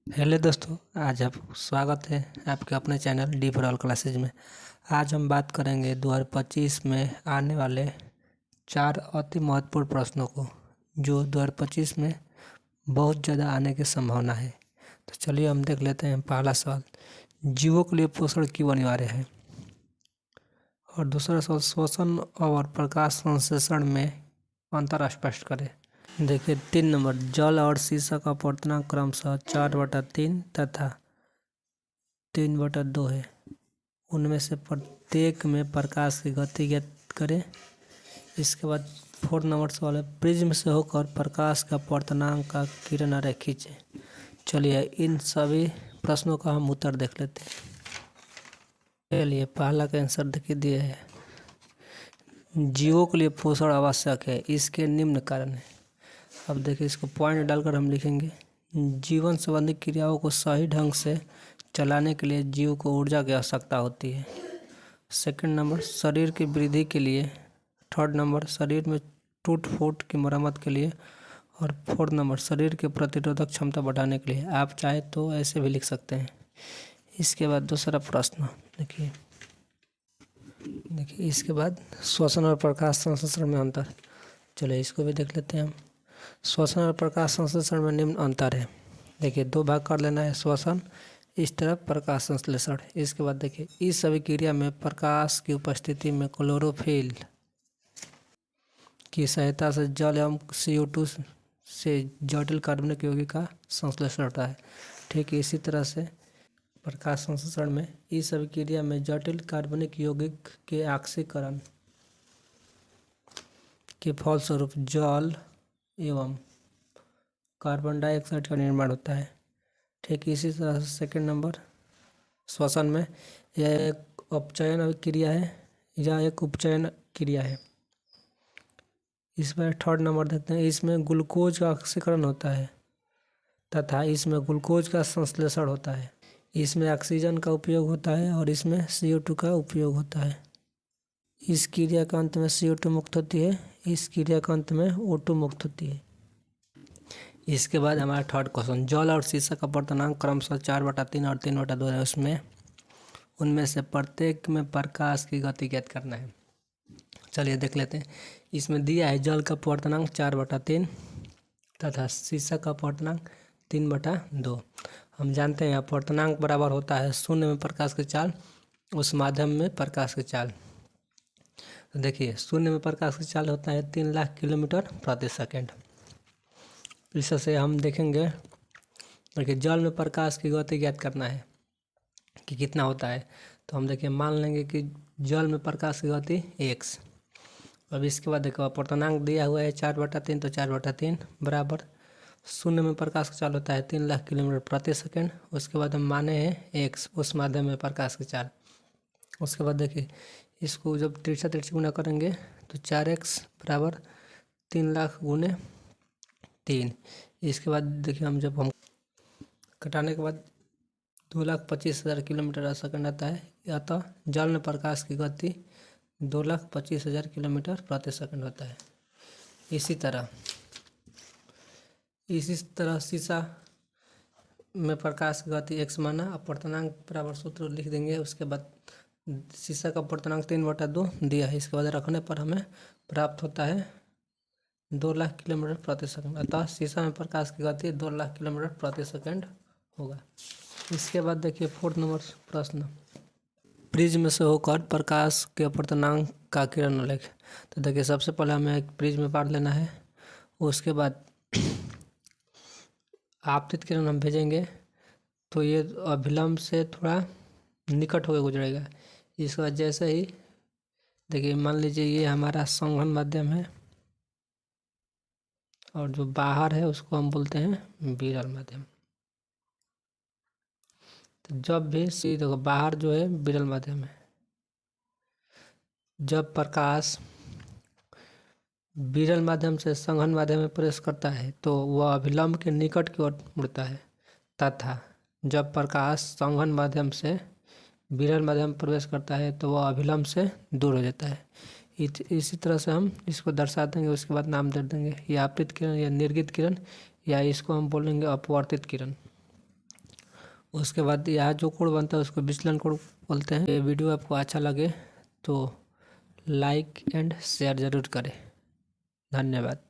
Hello दोस्तों, आज आप स्वागत है आपके अपने channel D for all classes में। आज हम बात करेंगे 2025 में आने वाले 4 अति महत्वपूर्ण प्रश्नों को, जो 2025 में बहुत ज़्यादा आने की संभावना है। तो चलिए हम देख लेते हैं। पहला सवाल, जीवों के लिए पोषण क्यों अनिवार्य है? और दूसरा सवाल, श्वसन और प्रकाश संश्लेषण में अंतर स्पष्ट करें। देखिए 3 नंबर, जल और शीशा का अपवर्तनांक क्रमशः 4/3 तथा 3/2 है। उनमें से प्रत्येक में प्रकाश की गति ज्ञात करें। इसके बाद 4 नंबर सवाल है, प्रिज्म से होकर प्रकाश का अपवर्तनांक का किरण आरेख खींचे। चलिए इन सभी प्रश्नों का हम उत्तर देख लेते हैं। चलिए पहला का आंसर देखिए दिया है, जीवों के लिए पोषण आवश्यक है, इसके निम्न कारण है। अब देखिए इसको पॉइंट डालकर हम लिखेंगे, जीवन संबंधी क्रियाओं को सही ढंग से चलाने के लिए जीव को ऊर्जा की आवश्यकता होती है। सेकंड नंबर, शरीर की वृद्धि के लिए। थर्ड नंबर, शरीर में टूट फूट की मरम्मत के लिए। और फोर्थ नंबर, शरीर की प्रतिरोधक क्षमता बढ़ाने के लिए। आप चाहे तो ऐसे भी लिख सकते हैं। इसके बाद दूसरा प्रश्न देखिए इसके बाद श्वसन और प्रकाश संश्लेषण में अंतर। चलिए इसको भी देख लेते हैं हम। श्वसन और प्रकाश संश्लेषण में निम्न अंतर है। देखिए 2 भाग कर लेना है, श्वसन इस तरफ, प्रकाश संश्लेषण। इसके बाद देखिए इस सभी क्रिया में प्रकाश की उपस्थिति में क्लोरोफिल की सहायता से जल एवं CO2 से जटिल कार्बनिक यौगिक का संश्लेषण होता है। ठीक इसी तरह से प्रकाश संश्लेषण में इस सभी क्रिया में जटिल कार्बनिक यौगिक के ऑक्सीकरण के फलस्वरूप जल एवं कार्बन डाइऑक्साइड का निर्माण होता है। ठीक इसी तरह से सेकंड नंबर, श्वसन में यह एक अपचयन क्रिया है या एक उपचयन क्रिया है। इसमें थर्ड नंबर देखते हैं, इसमें ग्लूकोज का ऑक्सीकरण होता है तथा इसमें ग्लूकोज का संश्लेषण होता है। इसमें ऑक्सीजन का उपयोग होता है और इसमें CO2 का उपयोग होता है। इस क्रिया के अंत में CO2 मुक्त होती है, इस क्रिया के अंत में O2 मुक्त होती है। इसके बाद हमारा थर्ड क्वेश्चन, जल और शीशा का अपवर्तनांक क्रमशः 4/3 और 3/2 है। उसमें उनमें से प्रत्येक में प्रकाश की गति ज्ञात करना है। चलिए देख लेते हैं। इसमें दिया है जल का अपवर्तनांक 4/3 तथा शीशा का अपवर्तनांक 3/2। हम जानते हैं अपवर्तनांक बराबर होता है शून्य में प्रकाश की चाल उस माध्यम में प्रकाश की चाल। तो देखिए शून्य में प्रकाश की चाल होता है 3 लाख किलोमीटर प्रति सेकेंड। इससे हम देखेंगे, देखिए जल में प्रकाश की गति ज्ञात करना है कि कितना होता है। तो हम देखिए मान लेंगे कि जल में प्रकाश की गति x। अब इसके बाद देखो अपवर्तनांक दिया हुआ है 4/3, तो 4/3 बराबर शून्य में प्रकाश का चाल होता है 3 लाख किलोमीटर प्रति सेकेंड। उसके बाद हम माने हैं x, उस माध्यम में प्रकाश की चाल। उसके बाद देखिए इसको जब तिरछा तिरछी गुना करेंगे तो 4x बराबर 3 लाख गुने 3। इसके बाद देखिए हम जब हम घटाने के बाद 2,25,000 किलोमीटर सेकंड आता है। अतः जल में प्रकाश की गति 2,25,000 किलोमीटर प्रति सेकंड होता है। इसी तरह शीशा में प्रकाश की गति x माना, अपवर्तनांक बराबर सूत्र लिख देंगे। उसके बाद शीशा का अपवर्तनांक 3/2 दिया है। इसके बाद रखने पर हमें प्राप्त होता है 2 लाख किलोमीटर प्रति सेकंड। अतः शीशा में प्रकाश की गति 2 लाख किलोमीटर प्रति सेकंड होगा। इसके बाद देखिए 4 नंबर प्रश्न, प्रिज्म से होकर प्रकाश के अपवर्तनांक का किरण आलेख। तो देखिए सबसे पहले हमें एक प्रिज्म पार लेना है। उसके बाद आपतित किरण हम भेजेंगे तो ये अभिलंब से थोड़ा निकट होकर गुजरेगा। इसके बाद जैसे ही देखिए मान लीजिए ये हमारा संवहन माध्यम है और जो बाहर है उसको हम बोलते हैं विरल माध्यम। तो जब भी देखो बाहर जो है विरल माध्यम है, जब प्रकाश विरल माध्यम से संवहन माध्यम में प्रवेश करता है तो वह अभिलंब के निकट की ओर मुड़ता है तथा जब प्रकाश संवहन माध्यम से विरल माध्यम में प्रवेश करता है तो वह अभिलंब से दूर हो जाता है। इसी तरह से हम इसको दर्शा देंगे। उसके बाद नाम दे देंगे, या आपतित किरण या निर्गित किरण, या इसको हम बोलेंगे अपवर्तित किरण। उसके बाद यहाँ जो कोड बनता है उसको विचलन कोड बोलते हैं। ये वीडियो आपको अच्छा लगे तो लाइक एंड शेयर ज़रूर करें। धन्यवाद।